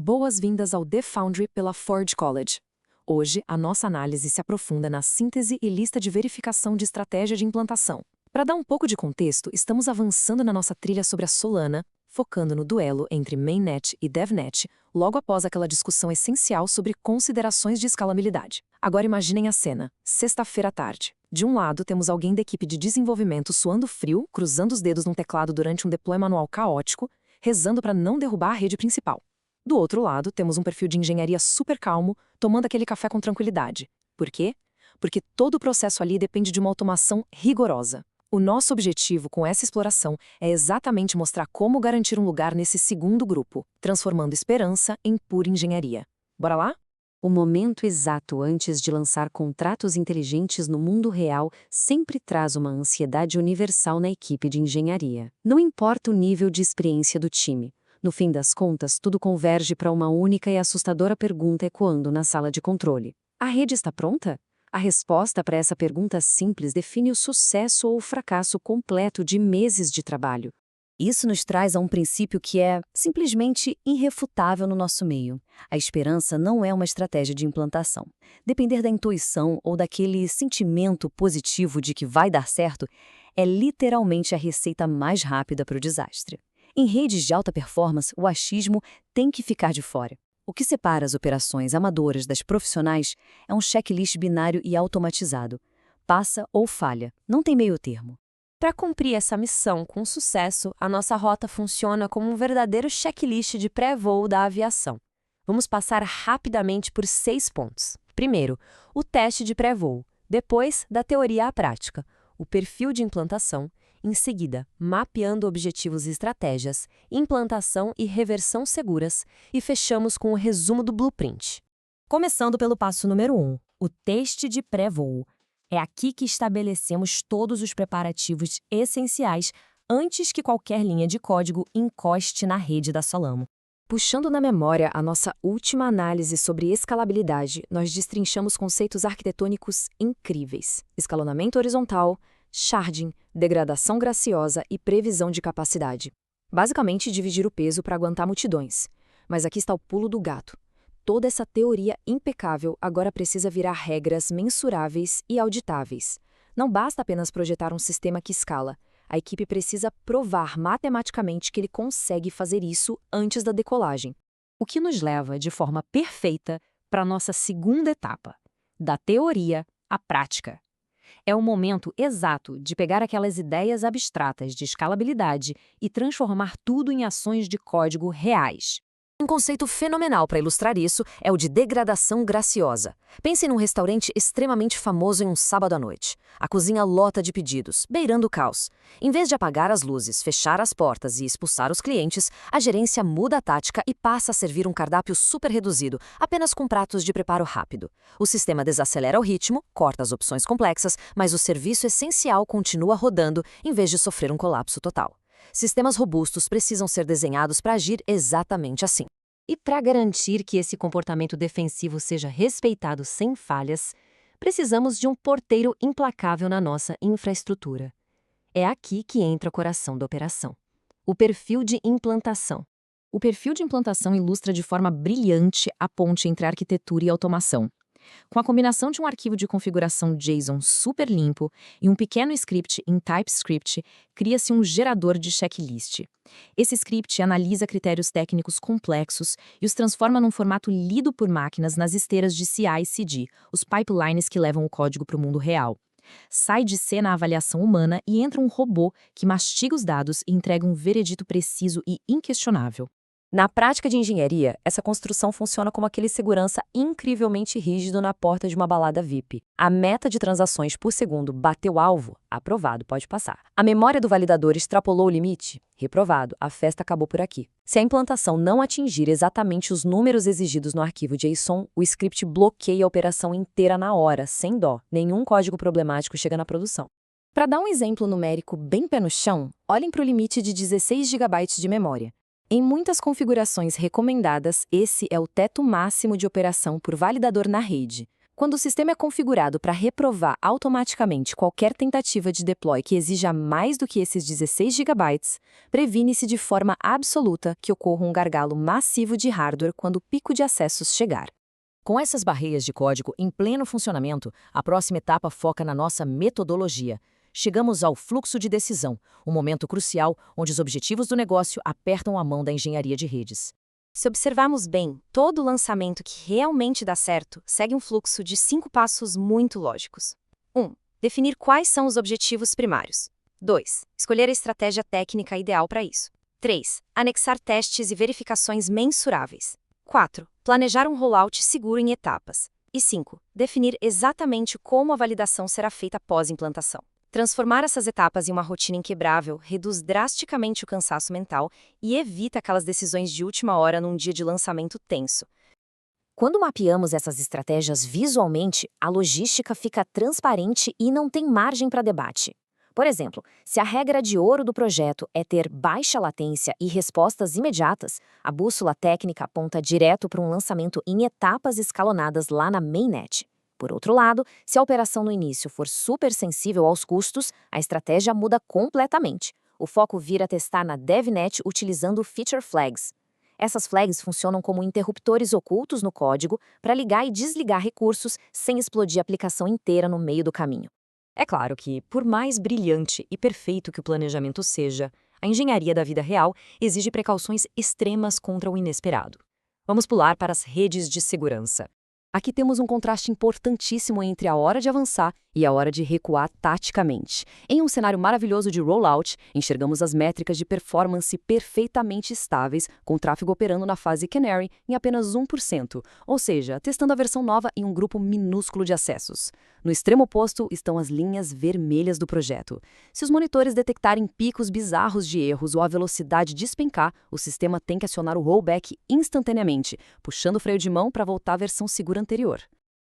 Boas-vindas ao The Foundry pela Ford College. Hoje, a nossa análise se aprofunda na síntese e lista de verificação de estratégia de implantação. Para dar um pouco de contexto, estamos avançando na nossa trilha sobre a Solana, focando no duelo entre Mainnet e DevNet, logo após aquela discussão essencial sobre considerações de escalabilidade. Agora imaginem a cena, sexta-feira à tarde. De um lado, temos alguém da equipe de desenvolvimento suando frio, cruzando os dedos no teclado durante um deploy manual caótico, rezando para não derrubar a rede principal. Do outro lado, temos um perfil de engenharia super calmo, tomando aquele café com tranquilidade. Por quê? Porque todo o processo ali depende de uma automação rigorosa. O nosso objetivo com essa exploração é exatamente mostrar como garantir um lugar nesse segundo grupo, transformando esperança em pura engenharia. Bora lá? O momento exato antes de lançar contratos inteligentes no mundo real sempre traz uma ansiedade universal na equipe de engenharia. Não importa o nível de experiência do time. No fim das contas, tudo converge para uma única e assustadora pergunta ecoando na sala de controle. A rede está pronta? A resposta para essa pergunta simples define o sucesso ou o fracasso completo de meses de trabalho. Isso nos traz a um princípio que é simplesmente irrefutável no nosso meio. A esperança não é uma estratégia de implantação. Depender da intuição ou daquele sentimento positivo de que vai dar certo é literalmente a receita mais rápida para o desastre. Em redes de alta performance, o achismo tem que ficar de fora. O que separa as operações amadoras das profissionais é um checklist binário e automatizado. Passa ou falha, não tem meio termo. Para cumprir essa missão com sucesso, a nossa rota funciona como um verdadeiro checklist de pré-voo da aviação. Vamos passar rapidamente por 6 pontos. Primeiro, o teste de pré-voo. Depois, da teoria à prática, o perfil de implantação. Em seguida, mapeando objetivos e estratégias, implantação e reversão seguras, e fechamos com o resumo do blueprint. Começando pelo passo número 1, o teste de pré-voo. É aqui que estabelecemos todos os preparativos essenciais antes que qualquer linha de código encoste na rede da Solana. Puxando na memória a nossa última análise sobre escalabilidade, nós destrinchamos conceitos arquitetônicos incríveis: escalonamento horizontal, sharding, degradação graciosa e previsão de capacidade. Basicamente, dividir o peso para aguentar multidões. Mas aqui está o pulo do gato. Toda essa teoria impecável agora precisa virar regras mensuráveis e auditáveis. Não basta apenas projetar um sistema que escala. A equipe precisa provar matematicamente que ele consegue fazer isso antes da decolagem. O que nos leva, de forma perfeita, para a nossa segunda etapa, da teoria à prática. É o momento exato de pegar aquelas ideias abstratas de escalabilidade e transformar tudo em ações de código reais. Um conceito fenomenal para ilustrar isso é o de degradação graciosa. Pense num restaurante extremamente famoso em um sábado à noite. A cozinha lota de pedidos, beirando o caos. Em vez de apagar as luzes, fechar as portas e expulsar os clientes, a gerência muda a tática e passa a servir um cardápio super reduzido, apenas com pratos de preparo rápido. O sistema desacelera o ritmo, corta as opções complexas, mas o serviço essencial continua rodando em vez de sofrer um colapso total. Sistemas robustos precisam ser desenhados para agir exatamente assim. E para garantir que esse comportamento defensivo seja respeitado sem falhas, precisamos de um porteiro implacável na nossa infraestrutura. É aqui que entra o coração da operação: o perfil de implantação. O perfil de implantação ilustra de forma brilhante a ponte entre arquitetura e automação. Com a combinação de um arquivo de configuração JSON super limpo e um pequeno script em TypeScript, cria-se um gerador de checklist. Esse script analisa critérios técnicos complexos e os transforma num formato lido por máquinas nas esteiras de CI/CD, os pipelines que levam o código para o mundo real. Sai de cena a avaliação humana e entra um robô que mastiga os dados e entrega um veredito preciso e inquestionável. Na prática de engenharia, essa construção funciona como aquele segurança incrivelmente rígido na porta de uma balada VIP. A meta de transações por segundo bateu o alvo, aprovado, pode passar. A memória do validador extrapolou o limite, reprovado, a festa acabou por aqui. Se a implantação não atingir exatamente os números exigidos no arquivo JSON, o script bloqueia a operação inteira na hora, sem dó. Nenhum código problemático chega na produção. Para dar um exemplo numérico bem pé no chão, olhem para o limite de 16 GB de memória. Em muitas configurações recomendadas, esse é o teto máximo de operação por validador na rede. Quando o sistema é configurado para reprovar automaticamente qualquer tentativa de deploy que exija mais do que esses 16 GB, previne-se de forma absoluta que ocorra um gargalo massivo de hardware quando o pico de acessos chegar. Com essas barreiras de código em pleno funcionamento, a próxima etapa foca na nossa metodologia. Chegamos ao fluxo de decisão, um momento crucial onde os objetivos do negócio apertam a mão da engenharia de redes. Se observarmos bem, todo lançamento que realmente dá certo segue um fluxo de 5 passos muito lógicos. 1. Definir quais são os objetivos primários. 2. Escolher a estratégia técnica ideal para isso. 3. Anexar testes e verificações mensuráveis. 4. Planejar um rollout seguro em etapas. E 5. Definir exatamente como a validação será feita após implantação. Transformar essas etapas em uma rotina inquebrável reduz drasticamente o cansaço mental e evita aquelas decisões de última hora num dia de lançamento tenso. Quando mapeamos essas estratégias visualmente, a logística fica transparente e não tem margem para debate. Por exemplo, se a regra de ouro do projeto é ter baixa latência e respostas imediatas, a bússola técnica aponta direto para um lançamento em etapas escalonadas lá na mainnet. Por outro lado, se a operação no início for super sensível aos custos, a estratégia muda completamente. O foco vira testar na DevNet utilizando Feature Flags. Essas flags funcionam como interruptores ocultos no código para ligar e desligar recursos sem explodir a aplicação inteira no meio do caminho. É claro que, por mais brilhante e perfeito que o planejamento seja, a engenharia da vida real exige precauções extremas contra o inesperado. Vamos pular para as redes de segurança. Aqui temos um contraste importantíssimo entre a hora de avançar e a hora de recuar taticamente. Em um cenário maravilhoso de rollout, enxergamos as métricas de performance perfeitamente estáveis, com o tráfego operando na fase Canary em apenas 1%, ou seja, testando a versão nova em um grupo minúsculo de acessos. No extremo oposto estão as linhas vermelhas do projeto. Se os monitores detectarem picos bizarros de erros ou a velocidade despencar, o sistema tem que acionar o rollback instantaneamente, puxando o freio de mão para voltar à versão segura anterior.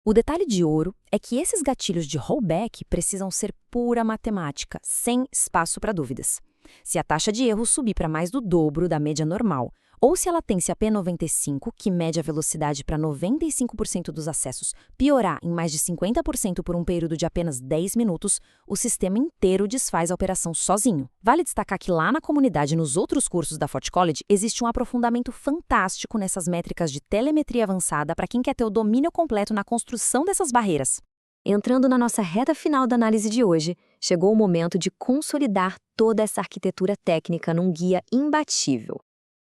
O detalhe de ouro é que esses gatilhos de rollback precisam ser pura matemática, sem espaço para dúvidas. Se a taxa de erro subir para mais do dobro da média normal, ou se a latência P95, que mede a velocidade para 95% dos acessos, piorar em mais de 50% por um período de apenas 10 minutos, o sistema inteiro desfaz a operação sozinho. Vale destacar que lá na comunidade e nos outros cursos da Forte College existe um aprofundamento fantástico nessas métricas de telemetria avançada para quem quer ter o domínio completo na construção dessas barreiras. Entrando na nossa reta final da análise de hoje, chegou o momento de consolidar toda essa arquitetura técnica num guia imbatível.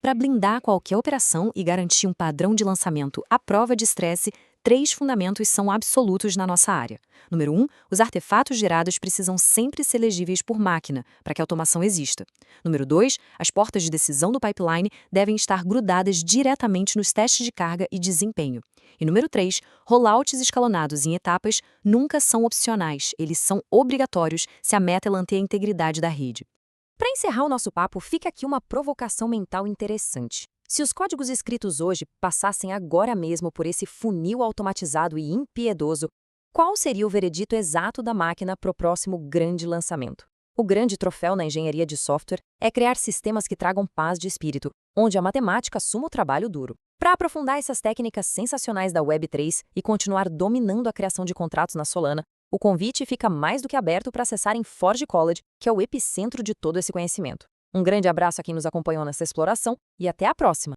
Para blindar qualquer operação e garantir um padrão de lançamento à prova de estresse, 3 fundamentos são absolutos na nossa área. Número 1, os artefatos gerados precisam sempre ser legíveis por máquina, para que a automação exista. Número 2, as portas de decisão do pipeline devem estar grudadas diretamente nos testes de carga e desempenho. E número 3, rollouts escalonados em etapas nunca são opcionais, eles são obrigatórios se a meta é manter a integridade da rede. Para encerrar o nosso papo, fica aqui uma provocação mental interessante. Se os códigos escritos hoje passassem agora mesmo por esse funil automatizado e impiedoso, qual seria o veredito exato da máquina para o próximo grande lançamento? O grande troféu na engenharia de software é criar sistemas que tragam paz de espírito, onde a matemática assuma o trabalho duro. Para aprofundar essas técnicas sensacionais da Web3 e continuar dominando a criação de contratos na Solana, o convite fica mais do que aberto para acessarem Forge College, que é o epicentro de todo esse conhecimento. Um grande abraço a quem nos acompanhou nessa exploração e até a próxima!